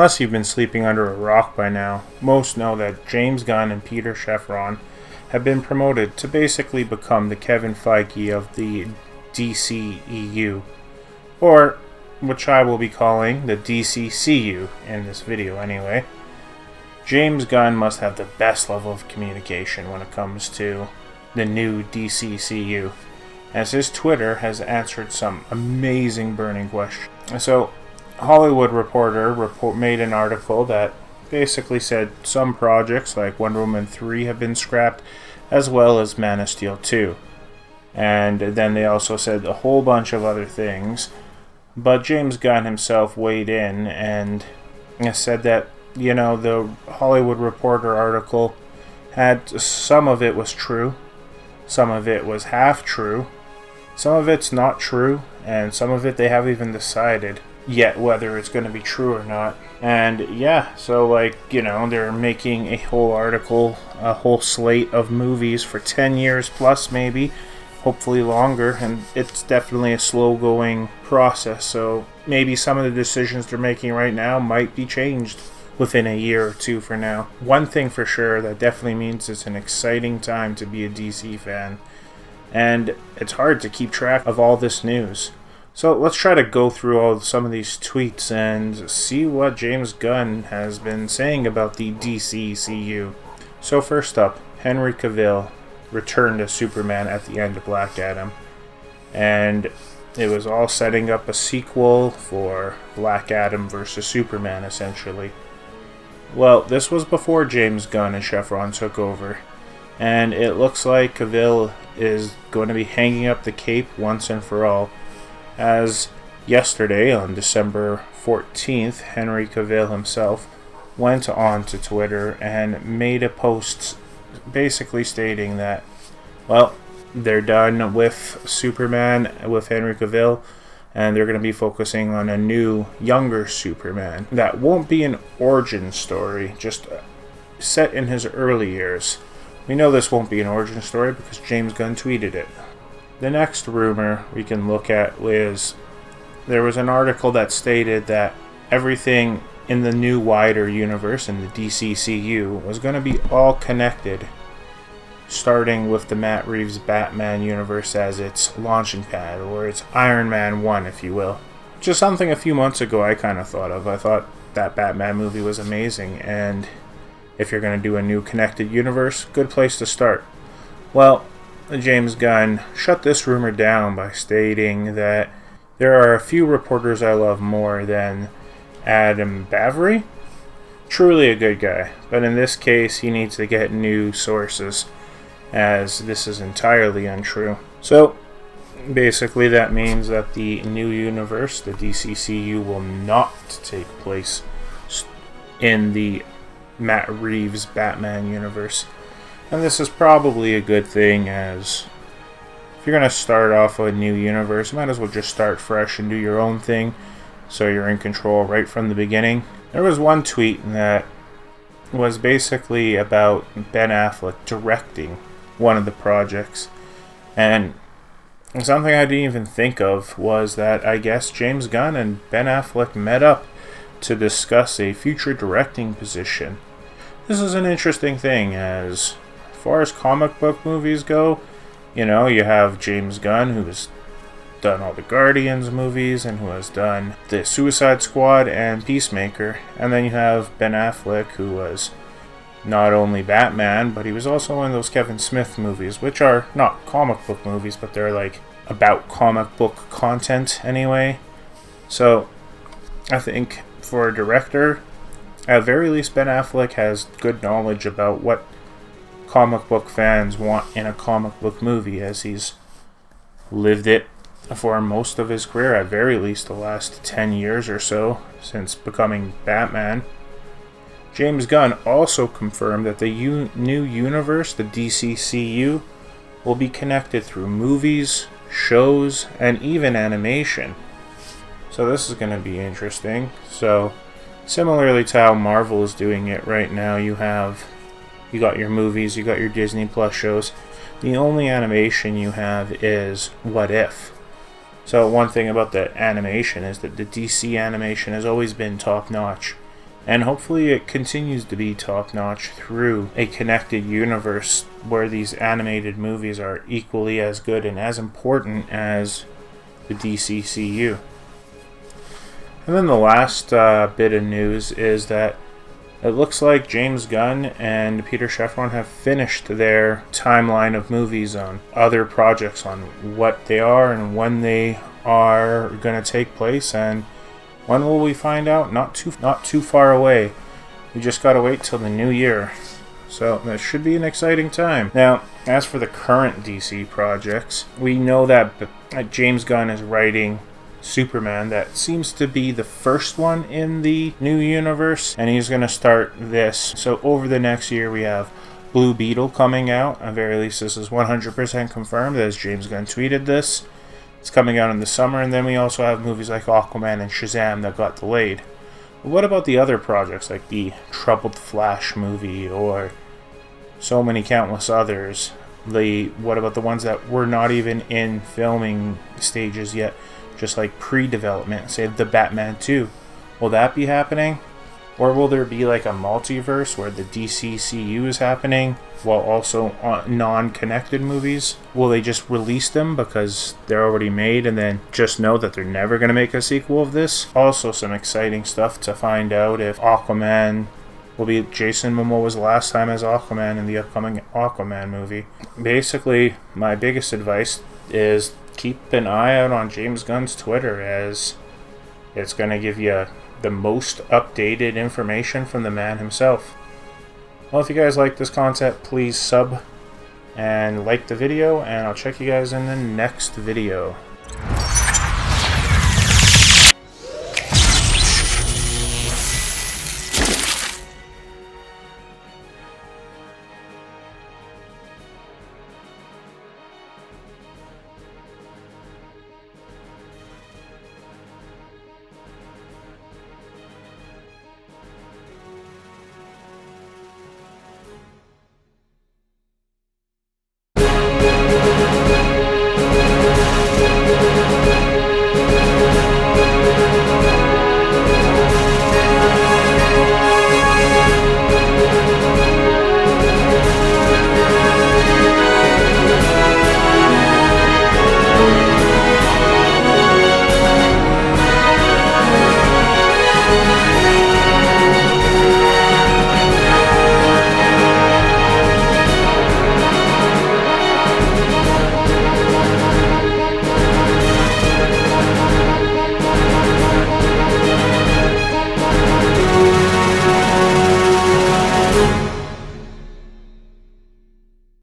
Unless you've been sleeping under a rock by now, most know that James Gunn and Peter Shafron have been promoted to basically become the Kevin Feige of the DCEU, or which I will be calling the DCCU in this video anyway. James Gunn must have the best level of communication when it comes to the new DCCU, as his Twitter has answered some amazing burning questions. So, Hollywood Reporter made an article that basically said some projects like Wonder Woman 3 have been scrapped, as well as Man of Steel 2. And then they also said a whole bunch of other things. But James Gunn himself weighed in and said that, you know, the Hollywood Reporter article had some of it was true, some of it was half true, some of it's not true, and some of it they haven't even decided yet whether it's going to be true or not. And yeah, so like, you know, they're making a whole article, a whole slate of movies for 10 years plus maybe, hopefully longer, and it's definitely a slow going process, so maybe some of the decisions they're making right now might be changed within a year or two for now. One thing for sure that definitely means it's an exciting time to be a DC fan, and it's hard to keep track of all this news. So let's try to go through some of these tweets and see what James Gunn has been saying about the DCCU. So first up, Henry Cavill returned as Superman at the end of Black Adam, and it was all setting up a sequel for Black Adam versus Superman, essentially. Well, this was before James Gunn and Shafron took over, and it looks like Cavill is going to be hanging up the cape once and for all, as yesterday, on December 14th, Henry Cavill himself went on to Twitter and made a post basically stating that, well, they're done with Superman with Henry Cavill, and they're going to be focusing on a new, younger Superman that won't be an origin story, just set in his early years. We know this won't be an origin story because James Gunn tweeted it. The next rumor we can look at is there was an article that stated that everything in the new wider universe in the DCCU was going to be all connected, starting with the Matt Reeves Batman universe as its launching pad, or its Iron Man 1, if you will. Just something a few months ago I kind of thought of. I thought that Batman movie was amazing, and if you're going to do a new connected universe, good place to start. Well, James Gunn shut this rumor down by stating that there are a few reporters I love more than Adam Bavary. Truly a good guy, but in this case he needs to get new sources, as this is entirely untrue. So basically that means that the new universe, the DCCU, will not take place in the Matt Reeves Batman universe. And this is probably a good thing, as if you're going to start off a new universe, you might as well just start fresh and do your own thing, so you're in control right from the beginning. There was one tweet that was basically about Ben Affleck directing one of the projects, and something I didn't even think of was that I guess James Gunn and Ben Affleck met up to discuss a future directing position. This is an interesting thing, as far as comic book movies go, you know, you have James Gunn, who has done all the Guardians movies and who has done the Suicide Squad and Peacemaker, and then you have Ben Affleck, who was not only Batman, but he was also in those Kevin Smith movies, which are not comic book movies, but they're like about comic book content anyway. So I think for a director, at very least Ben Affleck has good knowledge about what comic book fans want in a comic book movie, as he's lived it for most of his career, at very least the last 10 years or so since becoming Batman. James Gunn also confirmed that the new universe, the DCCU, will be connected through movies, shows, and even animation. So this is going to be interesting. So similarly to how Marvel is doing it right now, you got your movies, you got your Disney Plus shows. The only animation you have is What If. So one thing about the animation is that the DC animation has always been top notch. And hopefully it continues to be top-notch through a connected universe where these animated movies are equally as good and as important as the DCCU. And then the last bit of news is that it looks like James Gunn and Peter Sheffron have finished their timeline of movies on other projects, on what they are and when they are going to take place, and when will we find out? Not too far away. We just got to wait till the new year. So that should be an exciting time. Now, as for the current DC projects, we know that James Gunn is writing Superman. That seems to be the first one in the new universe, and he's going to start this. So over the next year we have Blue Beetle coming out. At very least this is 100% confirmed, as James Gunn tweeted this. It's coming out in the summer, and then we also have movies like Aquaman and Shazam that got delayed. But what about the other projects, like the Troubled Flash movie, or so many countless others? What about the ones that were not even in filming stages yet, just like pre-development, say the Batman 2? Will that be happening? Or will there be like a multiverse where the DCCU is happening while also non-connected movies? Will they just release them because they're already made and then just know that they're never going to make a sequel of this? Also some exciting stuff to find out if Aquaman will be Jason Momoa's last time as Aquaman in the upcoming Aquaman movie. Basically, my biggest advice is keep an eye out on James Gunn's Twitter, as it's going to give you the most updated information from the man himself. Well, if you guys like this content, please sub and like the video, and I'll check you guys in the next video.